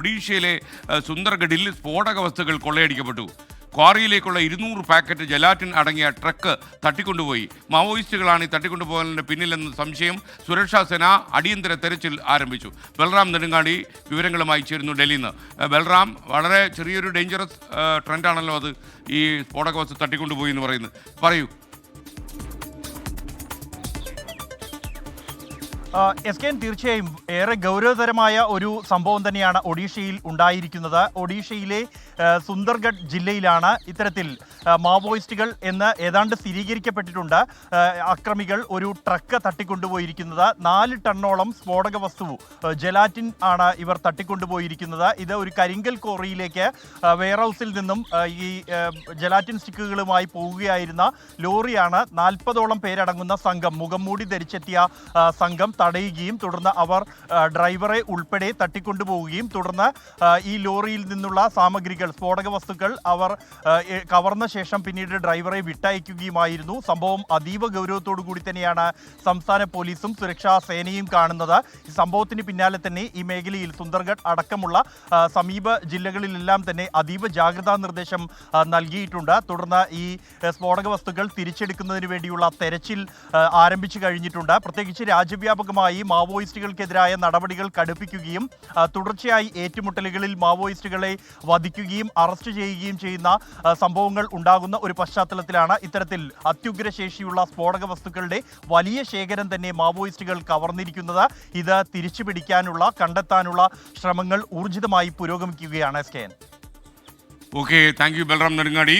ഒഡീഷയിലെ സുന്ദർഗഡിൽ സ്ഫോടക വസ്തുക്കൾ കൊള്ളയടിക്കപ്പെട്ടു. ക്വാറിയിലേക്കുള്ള 200 പാക്കറ്റ് ജലാറ്റിൻ അടങ്ങിയ ട്രക്ക് തട്ടിക്കൊണ്ടുപോയി. മാവോയിസ്റ്റുകളാണ് ഈ തട്ടിക്കൊണ്ടുപോകലിന് പിന്നിലെന്ന് സംശയം. സുരക്ഷാ സേന അടിയന്തര തെരച്ചിൽ ആരംഭിച്ചു. ബൽറാം നെടുങ്ങാടി വിവരങ്ങളുമായി ചേരുന്നു ഡൽഹിയിൽ നിന്ന്. ബൽറാം, വളരെ ചെറിയൊരു ഡേഞ്ചറസ് ട്രെൻഡാണല്ലോ അത്, ഈ സ്ഫോടക വസ്തു തട്ടിക്കൊണ്ടുപോയി എന്ന് പറയുന്നത്. പറയൂ. എസ് കെ, തീർച്ചയായും ഏറെ ഗൗരവതരമായ ഒരു സംഭവം തന്നെയാണ് ഒഡീഷയിൽ ഉണ്ടായിരിക്കുന്നത്. ഒഡീഷയിലെ സുന്ദർഗഡ് ജില്ലയിലാണ് ഇത്തരത്തിൽ മാവോയിസ്റ്റുകൾ എന്ന് ഏതാണ്ട് സ്ഥിരീകരിക്കപ്പെട്ടിട്ടുണ്ട്. അക്രമികൾ ഒരു ട്രക്ക് തട്ടിക്കൊണ്ടുപോയിരിക്കുന്നത്. 4 ടണ്ണോളം സ്ഫോടക വസ്തു ജലാറ്റിൻ ആണ് ഇവർ തട്ടിക്കൊണ്ടുപോയിരിക്കുന്നത്. ഇത് ഒരു കരിങ്കൽ ക്വാറിയിലേക്ക് വെയർഹൗസിൽ നിന്നും ഈ ജലാറ്റിൻ സ്റ്റിക്കുകളുമായി പോവുകയായിരുന്ന ലോറിയാണ് 40ഓളം പേരടങ്ങുന്ന സംഘം, മുഖം മൂടി ധരിച്ചെത്തിയ സംഘം തടയുകയും തുടർന്ന് അവർ ഡ്രൈവറെ ഉൾപ്പെടെ തട്ടിക്കൊണ്ടുപോവുകയും തുടർന്ന് ഈ ലോറിയിൽ നിന്നുള്ള സാമഗ്രികൾ, സ്ഫോടക വസ്തുക്കൾ അവർ കവർന്ന ശേഷം പിന്നീട് ഡ്രൈവറെ വിട്ടയക്കുകയുമായിരുന്നു. സംഭവം അതീവ ഗൗരവത്തോടു കൂടി തന്നെയാണ് സംസ്ഥാന പോലീസും സുരക്ഷാ സേനയും കാണുന്നത്. ഈ സംഭവത്തിന് പിന്നാലെ തന്നെ ഈ മേഖലയിൽ സുന്ദർഗഡ് അടക്കമുള്ള സമീപ ജില്ലകളിലെല്ലാം തന്നെ അതീവ ജാഗ്രതാ നിർദ്ദേശം നൽകിയിട്ടുണ്ട്. തുടർന്ന് ഈ സ്ഫോടക വസ്തുക്കൾ തിരിച്ചെടുക്കുന്നതിന് വേണ്ടിയുള്ള തെരച്ചിൽ ആരംഭിച്ചു കഴിഞ്ഞിട്ടുണ്ട്. പ്രത്യേകിച്ച് രാജ്യവ്യാപകമായി മാവോയിസ്റ്റുകൾക്കെതിരായ നടപടികൾ കടുപ്പിക്കുകയും തുടർച്ചയായി ഏറ്റുമുട്ടലുകളിൽ മാവോയിസ്റ്റുകളെ വധിക്കുകയും അറസ്റ്റ് ചെയ്യുകയും ചെയ്യുന്ന സംഭവങ്ങൾ ഉണ്ടാകുന്ന ഒരു പശ്ചാത്തലത്തിലാണ് ഇത്തരത്തിൽ അത്യുഗ്രശേഷിയുള്ള സ്ഫോടക വസ്തുക്കളുടെ വലിയ ശേഖരം തന്നെ മാവോയിസ്റ്റുകൾ കവർന്നിരിക്കുന്നത്. ഇത് തിരിച്ചുപിടിക്കാനുള്ള, കണ്ടെത്താനുള്ള ശ്രമങ്ങൾ ഊർജിതമായി പുരോഗമിക്കുകയാണ്. S K N. Okay, thank you Balram Nedungadi.